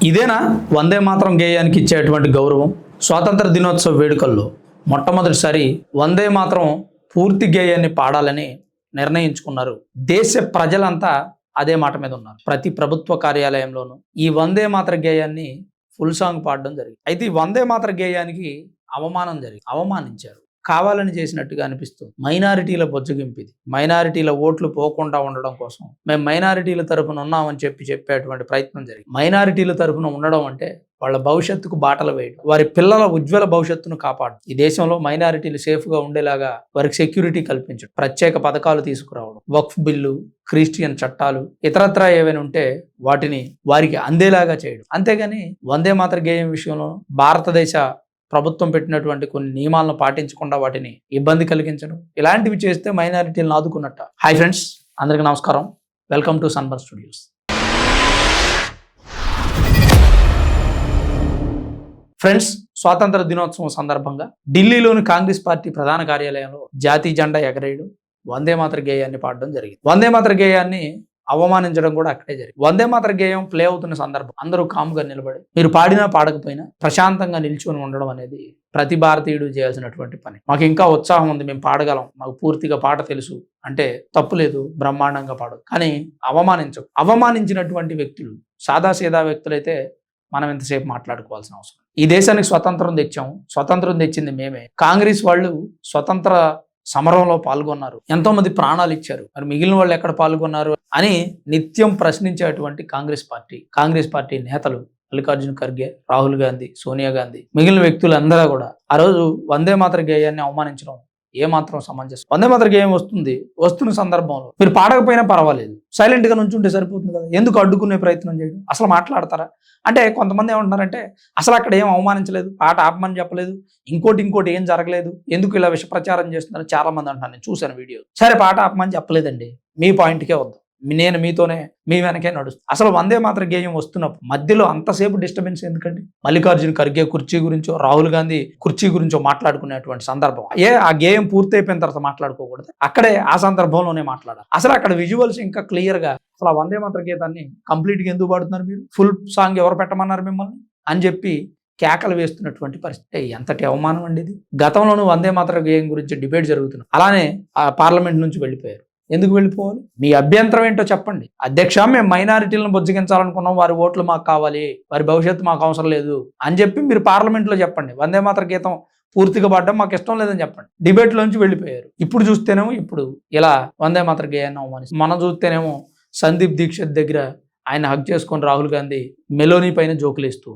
ఇదేనా వందే మాతరం గేయానికి ఇచ్చేటువంటి గౌరవం? స్వాతంత్ర దినోత్సవ వేడుకల్లో మొట్టమొదటిసారి వందే మాతరం పూర్తి గేయాన్ని పాడాలని నిర్ణయించుకున్నారు. దేశ ప్రజలంతా అదే మాట మీద ఉన్నారు. ప్రతి ప్రభుత్వ కార్యాలయంలోనూ ఈ వందే మాతర గేయాన్ని ఫుల్ సాంగ్ పాడడం జరిగింది. అయితే ఈ వందే మాతర గేయానికి అవమానించారు. కావాలని చేసినట్టుగా అనిపిస్తుంది. మైనారిటీల బొజ్జగింపు ఇది. మైనారిటీల ఓట్లు పోకుండా ఉండడం కోసం మేము మైనారిటీల తరఫున ఉన్నామని చెప్పేటువంటి ప్రయత్నం జరిగింది. మైనారిటీల తరఫున ఉండడం అంటే వాళ్ళ భవిష్యత్తుకు బాటలు వేయడం, వారి పిల్లల ఉజ్వల భవిష్యత్తును కాపాడు, ఈ దేశంలో మైనారిటీలు సేఫ్గా ఉండేలాగా వారికి సెక్యూరిటీ కల్పించడం, ప్రత్యేక పథకాలు తీసుకురావడం, వక్ఫ్ బిల్లు, క్రిస్టియన్ చట్టాలు, ఇతరత్రా ఏవైనా ఉంటే వాటిని వారికి అందేలాగా చేయడం. అంతేగాని వందే మాతర గేయం విషయంలో భారతదేశ ప్రభుత్వం పెట్టినటువంటి కొన్ని నియమాలను పాటించకుండా వాటిని ఇబ్బంది కలిగించడం, ఇలాంటివి చేస్తే మైనారిటీలను ఆదుకున్నట్ట. హాయ్ ఫ్రెండ్స్, అందరికీ నమస్కారం. Welcome to sunburn studios. Friends, స్వాతంత్ర దినోత్సవం సందర్భంగా ఢిల్లీలోని కాంగ్రెస్ పార్టీ ప్రధాన కార్యాలయంలో జాతీయ జెండా ఎగరేయడం, వందే మాతర గేయాన్ని పాడడం జరిగింది. వందే మాతర గేయాన్ని అవమానించడం కూడా అక్కడే జరిగింది. వందే మాతర గేయం ప్లే అవుతున్న సందర్భం అందరూ కాముగా నిలబడి, మీరు పాడినా పాడకపోయినా ప్రశాంతంగా నిల్చొని ఉండడం అనేది ప్రతి భారతీయుడు చేయాల్సినటువంటి పని. మాకు ఇంకా ఉత్సాహం ఉంది, మేము పాడగలం, మాకు పూర్తిగా పాట తెలుసు అంటే తప్పులేదు, బ్రహ్మాండంగా పాడు. కానీ అవమానించినటువంటి వ్యక్తులు సాదాసీదా వ్యక్తులైతే మనం ఎంతసేపు మాట్లాడుకోవాల్సిన అవసరం. ఈ దేశానికి స్వతంత్రం తెచ్చాము, స్వతంత్రం తెచ్చింది మేమే. కాంగ్రెస్ వాళ్ళు స్వతంత్ర సమరంలో పాల్గొన్నారు, ఎంతో మంది ప్రాణాలు ఇచ్చారు, మరి మిగిలిన వాళ్ళు ఎక్కడ పాల్గొన్నారు అని నిత్యం ప్రశ్నించేటువంటి కాంగ్రెస్ పార్టీ నేతలు మల్లికార్జున ఖర్గే, రాహుల్ గాంధీ, సోనియా గాంధీ, మిగిలిన వ్యక్తులందరూ కూడా ఆ రోజు వందే మాతర గేయాన్ని అవమానించడం ఏమాత్రం సమంజసం? వందే మాతర గేయం వస్తున్న సందర్భంలో మీరు పాడకపోయినా పర్వాలేదు, సైలెంట్ గా నుంచుంటే సరిపోతుంది కదా, ఎందుకు అడ్డుకునే ప్రయత్నం చేయడం? అసలు మాట్లాడతారా అంటే కొంతమంది ఏమంటున్నారంటే అసలు అక్కడ ఏం అవమానించలేదు, పాట ఆపమని చెప్పలేదు, ఇంకోటి ఏం జరగలేదు, ఎందుకు ఇలా విష ప్రచారం చేస్తున్నారు చాలా మంది అంటున్నారు. నేను చూశాను వీడియో. సరే, పాట ఆపమని చెప్పలేదండి, మీ పాయింట్కే వద్దాం, నేను మీ వెనకే నడుస్తాను. అసలు వందే మాతర గేయం వస్తున్నప్పుడు మధ్యలో అంతసేపు డిస్టర్బెన్స్ ఎందుకండి? మల్లికార్జున ఖర్గే కుర్చీ గురించో, రాహుల్ గాంధీ కుర్చీ గురించో మాట్లాడుకునేటువంటి సందర్భం, ఆ గేయం పూర్తి అయిపోయిన తర్వాత మాట్లాడుకోకూడదు, అక్కడే ఆ సందర్భంలోనే మాట్లాడాలి. అసలు అక్కడ విజువల్స్ ఇంకా క్లియర్ గా అసలు ఆ వందే మాతర గీతాన్ని కంప్లీట్ గా ఎందుకు పాడుతున్నారు మీరు? ఫుల్ సాంగ్ ఎవరు పెట్టమన్నారు మిమ్మల్ని అని చెప్పి కేకలు వేస్తున్నటువంటి పరిస్థితి. ఎంతటి అవమానం అండి ఇది. గతంలోనూ వందే మాతర గేయం గురించి డిబేట్ జరుగుతుంది, అలానే ఆ పార్లమెంట్ నుంచి వెళ్ళిపోయారు. ఎందుకు వెళ్ళిపోవాలి? మీ అభ్యంతరం ఏంటో చెప్పండి. అధ్యక్ష, మేము మైనారిటీలను బొజ్జగించాలనుకున్నాం, వారి ఓట్లు మాకు కావాలి, వారి భవిష్యత్తు మాకు అవసరం లేదు అని చెప్పి మీరు పార్లమెంట్లో చెప్పండి. వందే మాతర గీతం పూర్తిగా పాడడం మాకు ఇష్టం లేదని చెప్పండి. డిబేట్లోంచి వెళ్ళిపోయారు. ఇప్పుడు చూస్తేనేమో ఇలా వందే మాతర గేయాన్ని అవమానిస్తారు. మనం చూస్తేనేమో సందీప్ దీక్షిత్ దగ్గర ఆయన హక్ చేసుకొని రాహుల్ గాంధీ మెలోనీ పైన జోకులేస్తూ,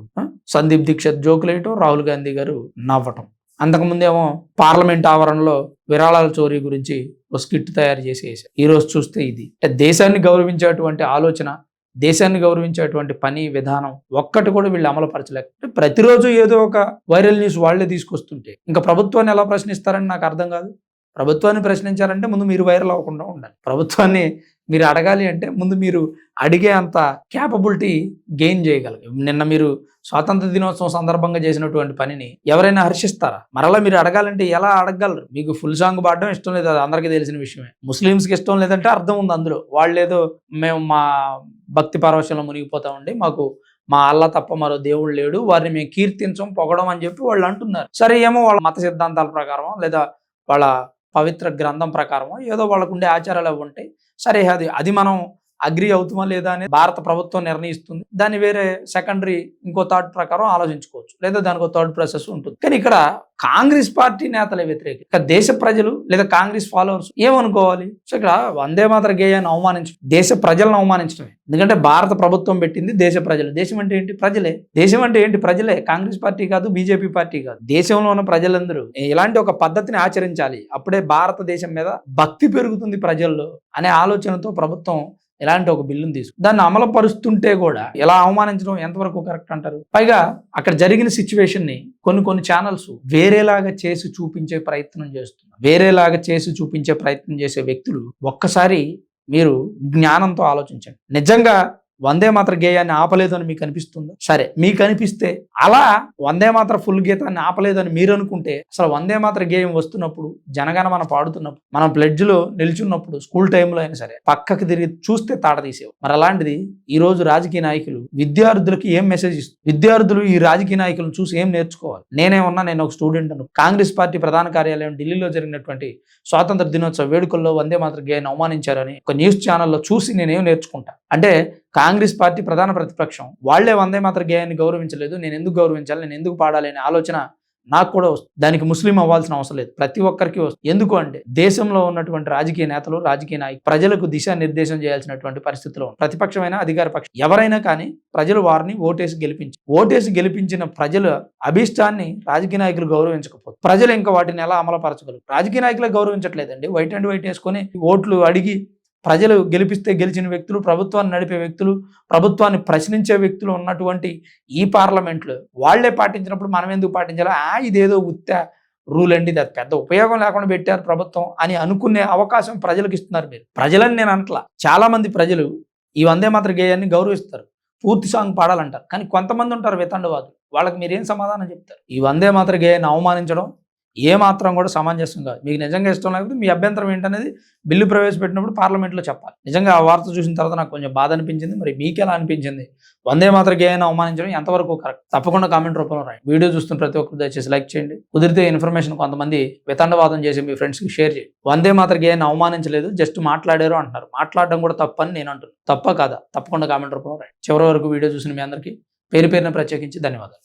సందీప్ దీక్షిత్ జోకులేయటం, రాహుల్ గాంధీ గారు నవ్వటం. అంతకుముందేమో పార్లమెంట్ ఆవరణలో విరాళాల చోరీ గురించి ఒక స్కిట్ తయారు చేసి వేశారు. ఈ రోజు చూస్తే ఇది. దేశాన్ని గౌరవించేటువంటి ఆలోచన, దేశాన్ని గౌరవించేటువంటి పని విధానం ఒక్కటి కూడా వీళ్ళు అమలుపరచలేక ప్రతిరోజు ఏదో ఒక వైరల్ న్యూస్ వాళ్లే తీసుకొస్తుంటే ఇంకా ప్రభుత్వాన్ని ఎలా ప్రశ్నిస్తారని నాకు అర్థం కాదు. ప్రభుత్వాన్ని ప్రశ్నించాలంటే ముందు మీరు వైరల్ అవ్వకుండా ఉండాలి. ప్రభుత్వాన్ని మీరు అడగాలి అంటే ముందు మీరు అడిగే అంత క్యాపబిలిటీ గెయిన్ చేయగలరు. నిన్న మీరు స్వాతంత్ర దినోత్సవం సందర్భంగా చేసినటువంటి పనిని ఎవరైనా హర్షిస్తారా? మరలా మీరు అడగాలంటే ఎలా అడగలరు? మీకు ఫుల్ సాంగ్ పాడడం ఇష్టం లేదు, అది అందరికీ తెలిసిన విషయమే. ముస్లిమ్స్కి ఇష్టం లేదంటే అర్థం ఉంది అందులో. వాళ్ళు ఏదో మేము మా భక్తి పరవశంలో మునిగిపోతామండి, మాకు మా అల్లా తప్ప మరో దేవుడు లేడు, వారిని మేము కీర్తించం, పొగడం అని చెప్పి వాళ్ళు అంటున్నారు. సరే, ఏమో వాళ్ళ మత సిద్ధాంతాల ప్రకారం లేదా వాళ్ళ పవిత్ర గ్రంథం ప్రకారం ఏదో వాళ్ళకు ఉండే ఆచారాలు అవి ఉంటాయి. సరే, అది మనం అగ్రి అవుతామా లేదా అనేది భారత ప్రభుత్వం నిర్ణయిస్తుంది. దాన్ని వేరే సెకండరీ ఇంకో థర్డ్ ప్రకారం ఆలోచించుకోవచ్చు, లేదా దానికి థర్డ్ ప్రాసెస్ ఉంటుంది. కానీ ఇక్కడ కాంగ్రెస్ పార్టీ నేతలే వ్యతిరేక, ఇక్కడ దేశ ప్రజలు లేదా కాంగ్రెస్ ఫాలోవర్స్ ఏమనుకోవాలి? సో ఇక్కడ వందే మాతర గేయాన్ని అవమానించడం దేశ ప్రజలను అవమానించడమే. ఎందుకంటే భారత ప్రభుత్వం పెట్టింది దేశ ప్రజలు. దేశం అంటే ఏంటి? ప్రజలే. దేశం అంటే ఏంటి? ప్రజలే. కాంగ్రెస్ పార్టీ కాదు, బీజేపీ పార్టీ కాదు. దేశంలో ఉన్న ప్రజలందరూ ఇలాంటి ఒక పద్ధతిని ఆచరించాలి, అప్పుడే భారతదేశం మీద భక్తి పెరుగుతుంది ప్రజల్లో అనే ఆలోచనతో ప్రభుత్వం ఇలాంటి ఒక బిల్లును తీసుకు దాన్ని అమలు పరుస్తుంటే కూడా ఎలా అవమానించడం ఎంతవరకు కరెక్ట్ అంటారు? పైగా అక్కడ జరిగిన సిచ్యువేషన్ ని కొన్ని ఛానల్స్ వేరేలాగా చేసి చూపించే ప్రయత్నం చేస్తున్నారు. వేరేలాగా చేసి చూపించే ప్రయత్నం చేసే వ్యక్తులు ఒక్కసారి మీరు జ్ఞానంతో ఆలోచించండి. నిజంగా వందే మాత్ర గేయాన్ని ఆపలేదు అని మీకు అనిపిస్తుందా? సరే, మీకు అనిపిస్తే అలా వందే మాత్ర ఫుల్ గీతాన్ని ఆపలేదని మీరు అనుకుంటే అసలు వందే మాత్ర గేయం వస్తున్నప్పుడు జనగణమన పాడుతున్నప్పుడు మనం ప్లెడ్జ్లో నిల్చున్నప్పుడు స్కూల్ టైంలో అయినా సరే పక్కకి తిరిగి చూస్తే తాట తీసేవు. మరి అలాంటిది ఈ రోజు రాజకీయ నాయకులు విద్యార్థులకి ఏం మెసేజ్ ఇస్తారు? విద్యార్థులు ఈ రాజకీయ నాయకులను చూసి ఏం నేర్చుకోవాలి? నేను ఒక స్టూడెంట్ అను. కాంగ్రెస్ పార్టీ ప్రధాన కార్యాలయం ఢిల్లీలో జరిగినటువంటి స్వాతంత్ర దినోత్సవ వేడుకల్లో వందే మాత్ర గేయాన్ని అవమానించారని ఒక న్యూస్ ఛానల్లో చూసి నేనేం నేర్చుకుంటా అంటే కాంగ్రెస్ పార్టీ ప్రధాన ప్రతిపక్షం వాళ్లే వందే మాత్ర గేయాన్ని గౌరవించలేదు, నేను ఎందుకు గౌరవించాలి, నేను ఎందుకు పాడాలి అనే ఆలోచన నాకు కూడా వస్తుంది. దానికి ముస్లిం అవ్వాల్సిన అవసరం లేదు, ప్రతి ఒక్కరికి వస్తుంది. ఎందుకు అంటే దేశంలో ఉన్నటువంటి రాజకీయ నేతలు, రాజకీయ నాయకులు ప్రజలకు దిశానిర్దేశం చేయాల్సినటువంటి పరిస్థితిలో అధికార అధికార పక్షం ఎవరైనా కానీ ప్రజలు వారిని ఓటేసి గెలిపించిన ప్రజల అభిష్టాన్ని రాజకీయ నాయకులు గౌరవించకపోతే ప్రజలు ఇంకా వాటిని ఎలా అమలుపరచగలరు? రాజకీయ నాయకులు గౌరవించట్లేదండి. వైట్ అండ్ వైట్ వేసుకొని ఓట్లు అడిగి ప్రజలు గెలిపిస్తే గెలిచిన వ్యక్తులు, ప్రభుత్వాన్ని నడిపే వ్యక్తులు, ప్రభుత్వాన్ని ప్రశ్నించే వ్యక్తులు ఉన్నటువంటి ఈ పార్లమెంట్లు వాళ్లే పాటించినప్పుడు మనం ఎందుకు పాటించాలి? ఇదేదో ఉత్త రూల్ అండి, ఇది పెద్ద ఉపయోగం లేకుండా పెట్టారు ప్రభుత్వం అని అనుకునే అవకాశం ప్రజలకు ఇస్తున్నారు మీరు. ప్రజలని నేను అనట్లా, చాలా మంది ప్రజలు ఈ వందే మాత్ర గేయాన్ని గౌరవిస్తారు, పూర్తి సాంగ్ పాడాలంటారు. కానీ కొంతమంది ఉంటారు వితండవాదులు, వాళ్ళకి మీరేం సమాధానం చెప్తారు? ఈ వందే మాత్ర గేయాన్ని అవమానించడం ఏమాత్రం కూడా సమంజసం కాదు. మీకు నిజంగా ఇష్టం లేకపోతే మీ అభ్యంతరం ఏంటనేది బిల్లు ప్రవేశపెట్టినప్పుడు పార్లమెంట్లో చెప్పాలి. నిజంగా ఆ వార్త చూసిన తర్వాత నాకు కొంచెం బాధ అనిపించింది. మరి మీకు ఎలా అనిపించింది? వందే మాత్ర గేయాన్ని అవమానించడం ఎంతవరకు కరెక్ట్? తప్పకుండా కామెంట్ రూపంలో రాయండి. వీడియో చూస్తున్న ప్రతి ఒక్కరు దయచేసి లైక్ చేయండి. కుదిరితే ఇన్ఫర్మేషన్ కొంతమంది వితండవాదం చేసి మీ ఫ్రెండ్స్కి షేర్ చేయండి. వందే మాత్ర గేయాన్ని అవమానించలేదు, జస్ట్ మాట్లాడారు అంటున్నారు. మాట్లాడడం కూడా తప్పని నేను అంటున్నాను. తప్ప కాదా? తప్పకుండా కామెంట్ రూపంలో రాయండి. చివరి వరకు వీడియో చూసిన మీ అందరికీ పేరు పేరున ప్రత్యేకించి ధన్యవాదాలు.